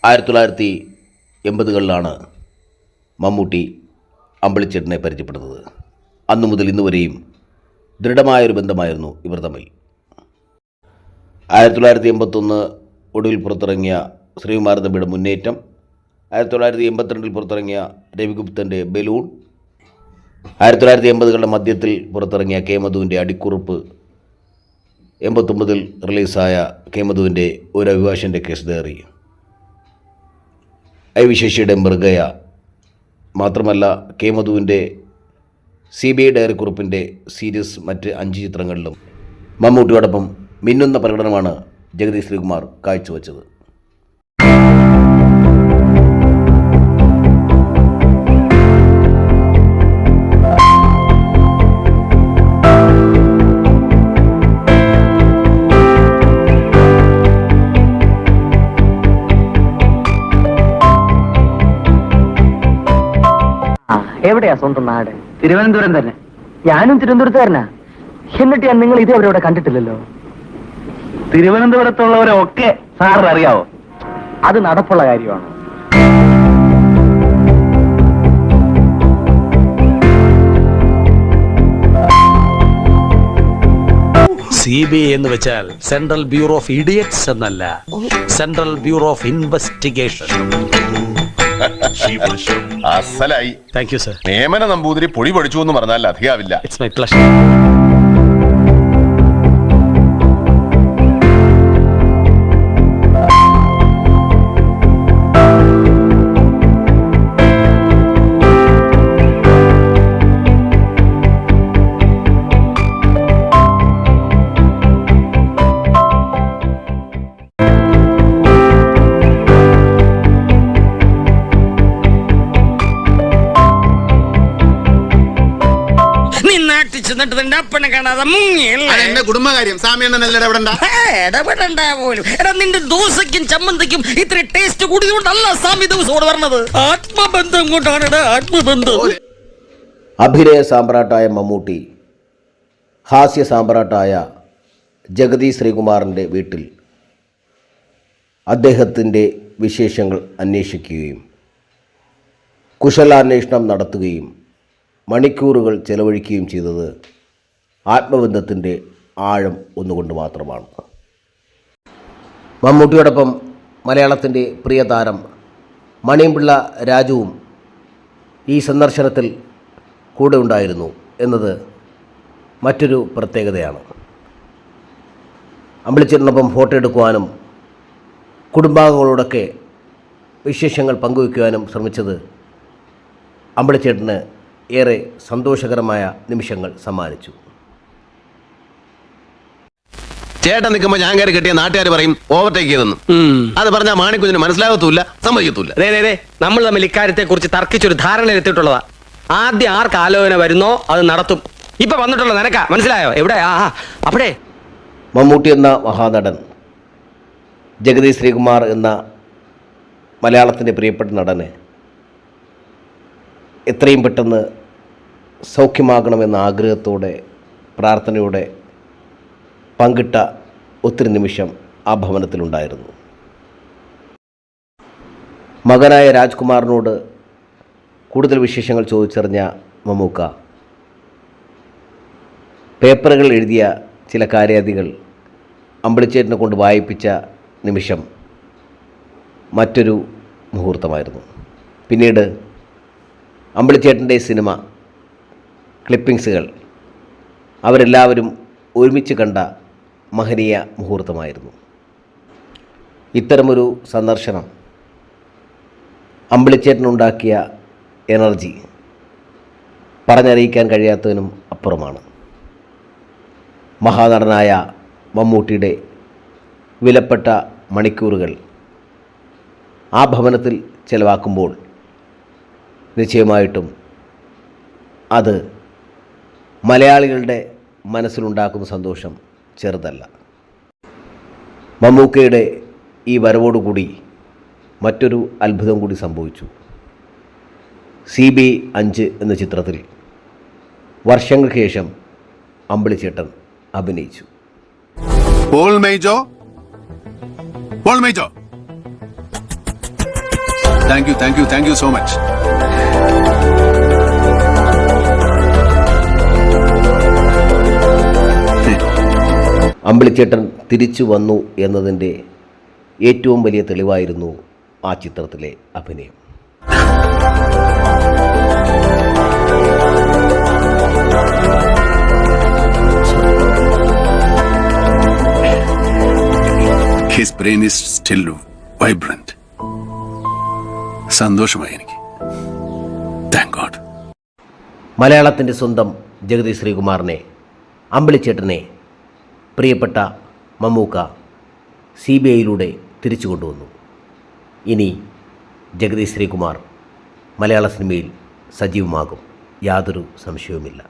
1980-കളിലാണ് മമ്മൂട്ടി അമ്പിളിച്ചേട്ടനെ പരിചയപ്പെടുന്നത്. അന്നു മുതൽ ഇന്നുവരെയും ദൃഢമായൊരു ബന്ധമായിരുന്നു ഇവർ തമ്മിൽ. 1981 ഒടുവിൽ പുറത്തിറങ്ങിയ ശ്രീകുമാരൻ തമ്പിയുടെ മുന്നേറ്റം, 1982 പുറത്തിറങ്ങിയ രവിഗുപ്തൻ്റെ ബലൂൺ, 1980-കളുടെ മധ്യത്തിൽ പുറത്തിറങ്ങിയ കെ മധുവിൻ്റെ അടിക്കുറിപ്പ്, 89 റിലീസായ കെ മധുവിൻ്റെ ഒരു അഭിഭാഷകൻ്റെ കേസ് ഡയറി, ഐ വി ശശിയുടെ മൃഗയ, മാത്രമല്ല കെ മധുവിൻ്റെ CBI ഡയറി കുറിപ്പിൻ്റെ സീരീസ് മറ്റ് 5 ചിത്രങ്ങളിലും മമ്മൂട്ടിയോടൊപ്പം മിന്നുന്ന പ്രകടനമാണ് ജഗതി ശ്രീകുമാർ കാഴ്ചവെച്ചത്. എവിടെയാ സ്വന്തം നാട്? തിരുവനന്തപുരം തന്നെ. ഞാനും തിരുവനന്തപുരത്തുകാരനാ. എന്നിട്ട് ഞാൻ നിങ്ങൾ ഇതേ അവരവിടെ കണ്ടിട്ടില്ലല്ലോ. തിരുവനന്തപുരത്തുള്ളവരെ ഒക്കെ സാറിന് അറിയാവോ? അത് നടപ്പുള്ള കാര്യമാണ്. CBI എന്ന് വെച്ചാൽ സെൻട്രൽ ബ്യൂറോ ഓഫ് ഇഡിയറ്റ്സ് എന്നല്ല, സെൻട്രൽ ബ്യൂറോ ഓഫ് ഇൻവെസ്റ്റിഗേഷൻ. അസലായി. Thank you sir. നേമന നമ്പൂതിരി പൊടി പൊടിച്ചു എന്ന് പറഞ്ഞാൽ അധികാവില്ല. It's my pleasure. എന്റെ കുടുംബകാര്യം ഇടപെടണ്ട പോലും. എടാ, നിന്റെ ദോശയ്ക്കും ചമ്മന്തിക്കും ഇത്ര ടേസ്റ്റ് കൂടിയതുകൊണ്ടല്ല സാമി ദിവസോട് പറഞ്ഞത്. ആത്മബന്ധം കൊണ്ടാണ്. ആത്മബന്ധം. അഭിനയ സാമ്രാട്ടായ മമ്മൂട്ടി ഹാസ്യ സാമ്രാട്ടായ ജഗതി ശ്രീകുമാറിൻ്റെ വീട്ടിൽ അദ്ദേഹത്തിൻ്റെ വിശേഷങ്ങൾ അന്വേഷിക്കുകയും കുശലാന്വേഷണം നടത്തുകയും മണിക്കൂറുകൾ ചെലവഴിക്കുകയും ചെയ്തത് ആത്മബന്ധത്തിൻ്റെ ആഴം ഒന്നുകൊണ്ട് മാത്രമാണ്. മമ്മൂട്ടിയോടൊപ്പം മലയാളത്തിൻ്റെ പ്രിയ താരം മണിയമ്പിള്ള രാജുവും ഈ സന്ദർശനത്തിൽ കൂടെ ഉണ്ടായിരുന്നു എന്നത് മറ്റൊരു പ്രത്യേകതയാണ്. അമ്പിളിച്ചേട്ടനൊപ്പം ഫോട്ടോ എടുക്കുവാനും കുടുംബാംഗങ്ങളോടൊക്കെ വിശേഷങ്ങൾ പങ്കുവയ്ക്കുവാനും ശ്രമിച്ചത് അമ്പിളിച്ചേട്ടന് ഏറെ സന്തോഷകരമായ നിമിഷങ്ങൾ സമ്മാനിച്ചു. ചേട്ടൻ നിൽക്കുമ്പോ ഞാൻ കയറി കെട്ടിയ നാട്ടുകാർ പറയും ഓവർടേക്ക് ചെയ്തെന്ന്. അത് പറഞ്ഞാൽ മാണിക്കുഞ്ഞിന് മനസ്സിലാകത്തൂല്ല, സമ്മതിക്കത്തൂല്ല. നമ്മൾ തമ്മിൽ ഇക്കാര്യത്തെ കുറിച്ച് തർക്കിച്ചൊരു ധാരണ എത്തിയിട്ടുള്ളതാ. ആദ്യം ആർക്ക് ആലോചന വരുന്നോ അത് നടത്തും. ഇപ്പൊ വന്നിട്ടുള്ള നിനക്കാ, മനസ്സിലായോ? എവിടെ അവിടെ മമ്മൂട്ടി എന്ന മഹാനടൻ, ജഗതി ശ്രീകുമാർ എന്ന മലയാളത്തിൻ്റെ പ്രിയപ്പെട്ട നടനെ എത്രയും പെട്ടെന്ന് സൗഖ്യമാകണമെന്ന ആഗ്രഹത്തോടെ പ്രാർത്ഥനയോടെ പങ്കിട്ട ഒത്തിരി നിമിഷം ആ ഭവനത്തിലുണ്ടായിരുന്നു. മകനായ രാജ്കുമാറിനോട് കൂടുതൽ വിശേഷങ്ങൾ ചോദിച്ചറിഞ്ഞ മമ്മൂക്ക പേപ്പറുകൾ എഴുതിയ ചില കാര്യാദികൾ അമ്പിളിച്ചേട്ടനെ കൊണ്ട് വായിപ്പിച്ച നിമിഷം മറ്റൊരു മുഹൂർത്തമായിരുന്നു. പിന്നീട് അമ്പിളിച്ചേട്ടൻ്റെ സിനിമ ക്ലിപ്പിങ്സുകൾ അവരെല്ലാവരും ഒരുമിച്ച് കണ്ട മഹനീയ മുഹൂർത്തമായിരുന്നു. ഇത്തരമൊരു സന്ദർശനം അമ്പിളിച്ചേട്ടനുണ്ടാക്കിയ എനർജി പറഞ്ഞറിയിക്കാൻ കഴിയാത്തതിനും അപ്പുറമാണ്. മഹാനടനായ മമ്മൂട്ടിയുടെ വിലപ്പെട്ട മണിക്കൂറുകൾ ആ ഭവനത്തിൽ ചെലവാക്കുമ്പോൾ നിശ്ചയമായിട്ടും അത് മലയാളികളുടെ മനസ്സിലുണ്ടാക്കുന്ന സന്തോഷം ചെറുതല്ല. മമ്മൂക്കയുടെ ഈ വരവോടുകൂടി മറ്റൊരു അത്ഭുതം കൂടി സംഭവിച്ചു. CBI 5 എന്ന ചിത്രത്തിൽ വർഷങ്ങൾക്ക് ശേഷം അമ്പിളിച്ചേട്ടൻ അഭിനയിച്ചു. Paul Mejo thank you so much. അമ്പിളിച്ചേട്ടൻ തിരിച്ചു വന്നു എന്നതിൻ്റെ ഏറ്റവും വലിയ തെളിവായിരുന്നു ആ ചിത്രത്തിലെ അഭിനയം. His brain is still vibrant. സന്തോഷമായി എനിക്ക്. Thank God. മലയാളത്തിൻ്റെ സ്വന്തം ജഗതി ശ്രീകുമാറിനെ, അമ്പിളിച്ചേട്ടനെ പ്രിയപ്പെട്ട മമ്മൂക്ക CBIയിലൂടെ തിരിച്ചു കൊണ്ടുവന്നു. ഇനി ജഗതി ശ്രീകുമാർ മലയാള സിനിമയിൽ സജീവമാകും, യാതൊരു സംശയവുമില്ല.